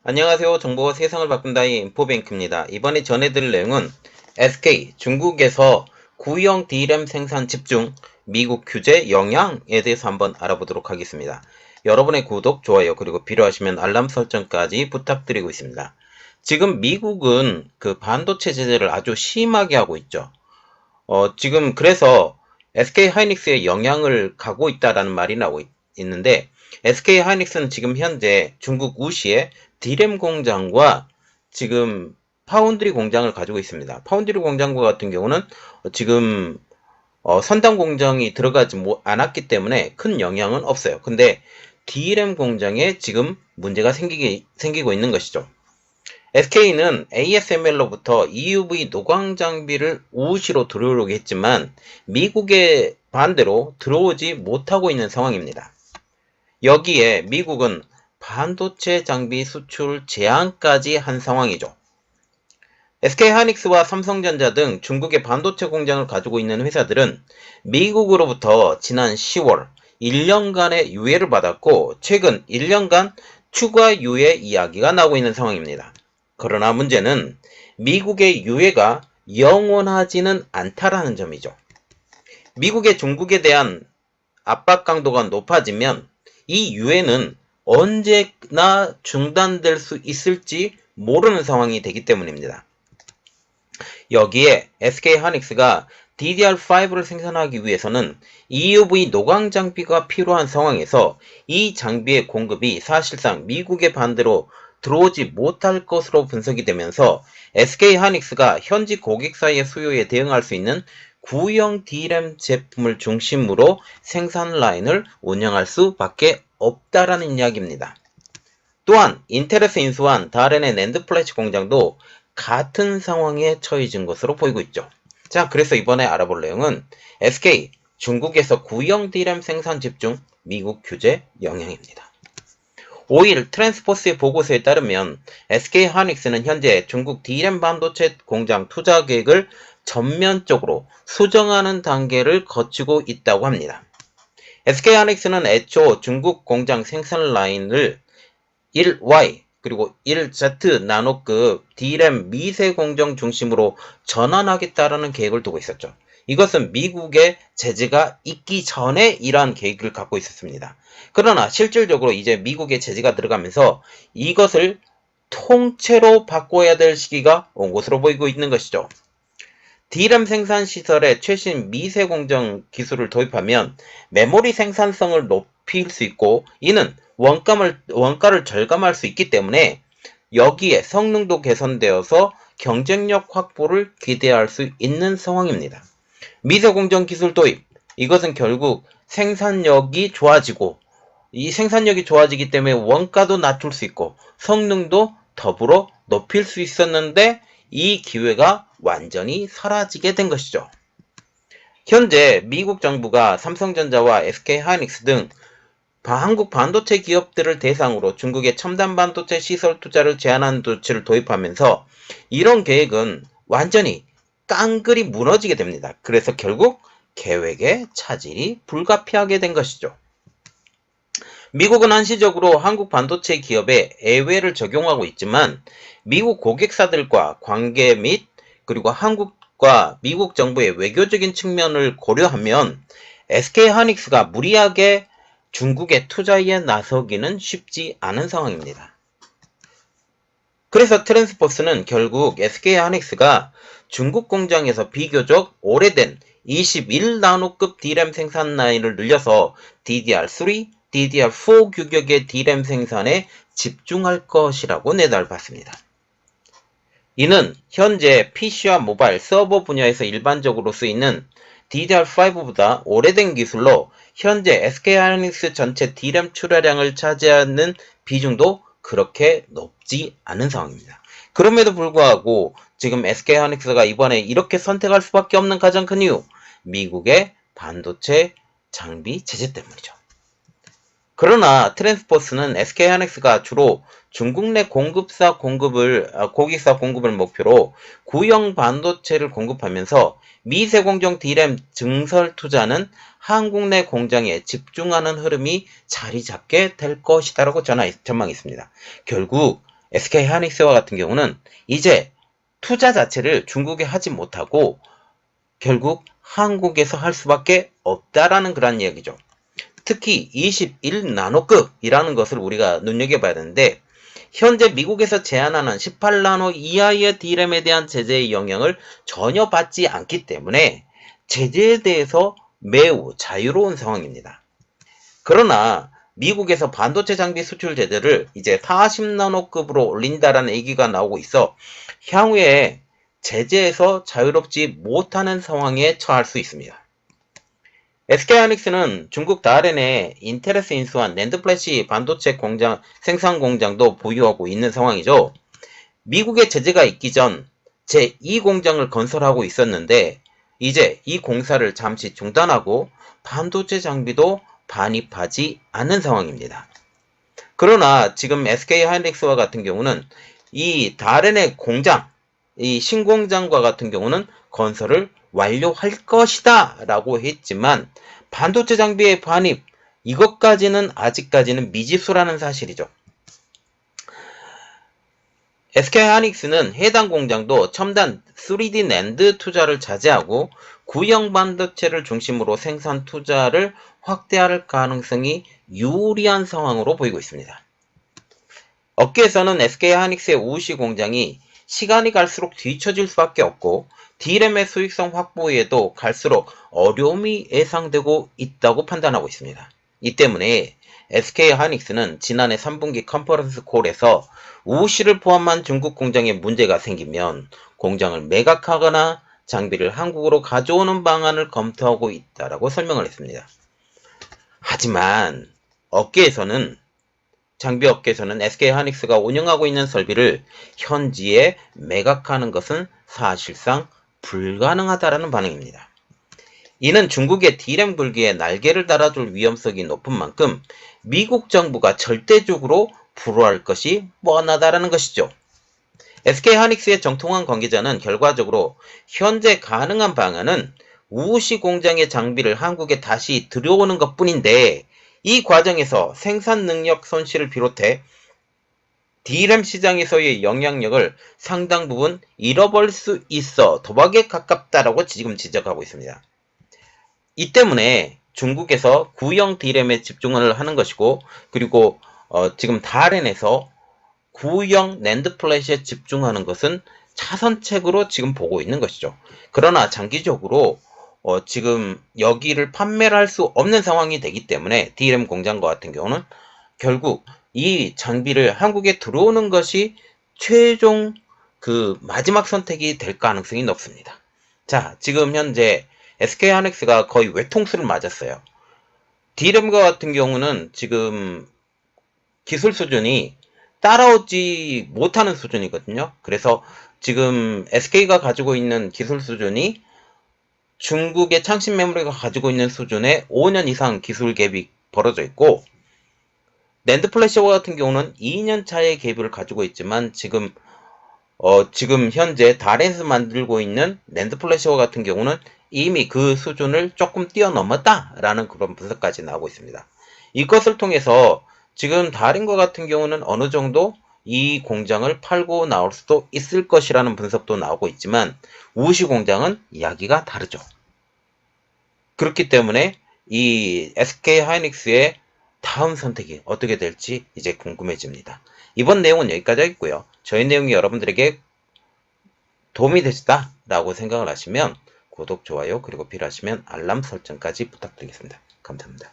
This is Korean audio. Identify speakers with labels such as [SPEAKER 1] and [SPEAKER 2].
[SPEAKER 1] 안녕하세요. 정보가 세상을 바꾼다의 인포뱅크입니다. 이번에 전해드릴 내용은 SK, 중국에서 구형 D램 생산 집중, 미국 규제 영향에 대해서 한번 알아보도록 하겠습니다. 여러분의 구독, 좋아요, 그리고 필요하시면 알람 설정까지 부탁드리고 있습니다. 지금 미국은 그 반도체 제재를 아주 심하게 하고 있죠. 지금 그래서 SK 하이닉스에 영향을 가고 있다라는 말이 나오고 있는데, SK 하이닉스는 지금 현재 중국 우시에 D램 공장과 지금 파운드리 공장을 가지고 있습니다. 파운드리 공장과 같은 경우는 지금 선단 공장이 들어가지 않았기 때문에 큰 영향은 없어요. 근데 D램 공장에 지금 문제가 생기고 있는 것이죠. SK는 ASML로부터 EUV 노광 장비를 우시로 들어오려고 했지만 미국의 반대로 들어오지 못하고 있는 상황입니다. 여기에 미국은 반도체 장비 수출 제한까지 한 상황이죠. SK하이닉스와 삼성전자 등 중국의 반도체 공장을 가지고 있는 회사들은 미국으로부터 지난 10월 1년간의 유예를 받았고 최근 1년간 추가 유예 이야기가 나오고 있는 상황입니다. 그러나 문제는 미국의 유예가 영원하지는 않다라는 점이죠. 미국의 중국에 대한 압박 강도가 높아지면 이 유예는 언제나 중단될 수 있을지 모르는 상황이 되기 때문입니다. 여기에 SK하이닉스가 DDR5를 생산하기 위해서는 EUV 노광 장비가 필요한 상황에서 이 장비의 공급이 사실상 미국의 반대로 들어오지 못할 것으로 분석이 되면서 SK하이닉스가 현지 고객사의 수요에 대응할 수 있는 구형 D램 제품을 중심으로 생산 라인을 운영할 수밖에 없다라는 이야기입니다. 또한 인텔에서 인수한 다른의 낸드 플래시 공장도 같은 상황에 처해진 것으로 보이고 있죠. 자, 그래서 이번에 알아볼 내용은 SK, 중국에서 구형 D램 생산 집중, 미국 규제 영향입니다. 5일 트랜스포스의 보고서에 따르면 SK하이닉스는 현재 중국 D램 반도체 공장 투자 계획을 전면적으로 수정하는 단계를 거치고 있다고 합니다. SK하이닉스는 애초 중국 공장 생산 라인을 1Y 그리고 1Z 나노급 D램 미세 공정 중심으로 전환하겠다라는 계획을 두고 있었죠. 이것은 미국의 제재가 있기 전에 이러한 계획을 갖고 있었습니다. 그러나 실질적으로 이제 미국의 제재가 들어가면서 이것을 통째로 바꿔야 될 시기가 온 것으로 보이고 있는 것이죠. D램 생산 시설에 최신 미세 공정 기술을 도입하면 메모리 생산성을 높일 수 있고 이는 원가를 절감할 수 있기 때문에 여기에 성능도 개선되어서 경쟁력 확보를 기대할 수 있는 상황입니다. 미세 공정 기술 도입, 이것은 결국 생산력이 좋아지고 이 생산력이 좋아지기 때문에 원가도 낮출 수 있고 성능도 더불어 높일 수 있었는데 이 기회가 완전히 사라지게 된 것이죠. 현재 미국 정부가 삼성전자와 SK하이닉스 등 한국 반도체 기업들을 대상으로 중국의 첨단 반도체 시설 투자를 제한하는 조치를 도입하면서 이런 계획은 완전히 깡그리 무너지게 됩니다. 그래서 결국 계획의 차질이 불가피하게 된 것이죠. 미국은 한시적으로 한국 반도체 기업에 예외를 적용하고 있지만 미국 고객사들과 관계 및 그리고 한국과 미국 정부의 외교적인 측면을 고려하면 SK하이닉스가 무리하게 중국의 투자에 나서기는 쉽지 않은 상황입니다. 그래서 트랜스포스는 결국 SK하이닉스가 중국 공장에서 비교적 오래된 21나노급 D램 생산 라인을 늘려서 DDR3, DDR4 규격의 D램 생산에 집중할 것이라고 내달봤습니다. 이는 현재 PC와 모바일, 서버 분야에서 일반적으로 쓰이는 DDR5보다 오래된 기술로 현재 SK하이닉스 전체 D램 출하량을 차지하는 비중도 그렇게 높지 않은 상황입니다. 그럼에도 불구하고 지금 SK하이닉스가 이번에 이렇게 선택할 수밖에 없는 가장 큰 이유, 미국의 반도체 장비 제재 때문이죠. 그러나 트랜스포스는 SK하이닉스가 주로 중국 내 고객사 공급을 목표로 구형 반도체를 공급하면서 미세공정 D램 증설 투자는 한국 내 공장에 집중하는 흐름이 자리 잡게 될 것이다라고 전망했습니다. 결국 SK 하이닉스와 같은 경우는 이제 투자 자체를 중국에 하지 못하고 결국 한국에서 할 수밖에 없다라는 그런 이야기죠. 특히 21나노급이라는 것을 우리가 눈여겨봐야 되는데 현재 미국에서 제한하는 18나노 이하의 D램에 대한 제재의 영향을 전혀 받지 않기 때문에 제재에 대해서 매우 자유로운 상황입니다. 그러나 미국에서 반도체 장비 수출 제재를 이제 40나노급으로 올린다라는 얘기가 나오고 있어 향후에 제재에서 자유롭지 못하는 상황에 처할 수 있습니다. SK하이닉스는 중국 다롄에 인텔에서 인수한 낸드플래시 반도체 공장, 생산 공장도 보유하고 있는 상황이죠. 미국의 제재가 있기 전 제2공장을 건설하고 있었는데 이제 이 공사를 잠시 중단하고 반도체 장비도 반입하지 않는 상황입니다. 그러나 지금 SK하이닉스와 같은 경우는 이 다롄의 공장, 이 신공장과 같은 경우는 건설을 완료할 것이다 라고 했지만 반도체 장비의 반입 이것까지는 아직까지는 미지수라는 사실이죠. SK하이닉스는 해당 공장도 첨단 3D 낸드 투자를 자제하고 구형 반도체를 중심으로 생산 투자를 확대할 가능성이 유리한 상황으로 보이고 있습니다. 업계에서는 SK하이닉스의 우시 공장이 시간이 갈수록 뒤처질 수밖에 없고 D램의 수익성 확보에도 갈수록 어려움이 예상되고 있다고 판단하고 있습니다. 이 때문에 SK하이닉스는 지난해 3분기 컨퍼런스 콜에서 우시를 포함한 중국 공장에 문제가 생기면 공장을 매각하거나 장비를 한국으로 가져오는 방안을 검토하고 있다고 설명을 했습니다. 하지만 장비업계에서는 SK하이닉스가 운영하고 있는 설비를 현지에 매각하는 것은 사실상 불가능하다라는 반응입니다. 이는 중국의 D램 불기에 날개를 달아줄 위험성이 높은 만큼 미국 정부가 절대적으로 불허할 것이 뻔하다라는 것이죠. SK하이닉스의 정통한 관계자는 결과적으로 현재 가능한 방안은 우시 공장의 장비를 한국에 다시 들여오는 것뿐인데 이 과정에서 생산 능력 손실을 비롯해 D램 시장에서의 영향력을 상당 부분 잃어버릴 수 있어 도박에 가깝다라고 지금 지적하고 있습니다. 이 때문에 중국에서 구형 D램에 집중을 하는 것이고 그리고 지금 다롄에서 구형 낸드 플래시에 집중하는 것은 차선책으로 지금 보고 있는 것이죠. 그러나 장기적으로 지금 여기를 판매를 할 수 없는 상황이 되기 때문에 D램 공장과 같은 경우는 결국 이 장비를 한국에 들어오는 것이 최종 그 마지막 선택이 될 가능성이 높습니다. 자, 지금 현재 SK하이닉스가 거의 외통수를 맞았어요. D램과 같은 경우는 지금 기술 수준이 따라오지 못하는 수준이거든요. 그래서 지금 SK가 가지고 있는 기술 수준이 중국의 창신 메모리가 가지고 있는 수준의 5년 이상 기술 갭이 벌어져 있고 낸드 플래시와 같은 경우는 2년 차의 갭을 가지고 있지만 지금 현재 다롄에서 만들고 있는 낸드 플래시와 같은 경우는 이미 그 수준을 조금 뛰어넘었다라는 그런 분석까지 나오고 있습니다. 이것을 통해서 지금 다롄과 같은 경우는 어느 정도 이 공장을 팔고 나올 수도 있을 것이라는 분석도 나오고 있지만 우시 공장은 이야기가 다르죠. 그렇기 때문에 이 SK하이닉스의 다음 선택이 어떻게 될지 이제 궁금해집니다. 이번 내용은 여기까지 하겠고요. 저희 내용이 여러분들에게 도움이 되시다라고 생각을 하시면 구독, 좋아요, 그리고 필요하시면 알람 설정까지 부탁드리겠습니다. 감사합니다.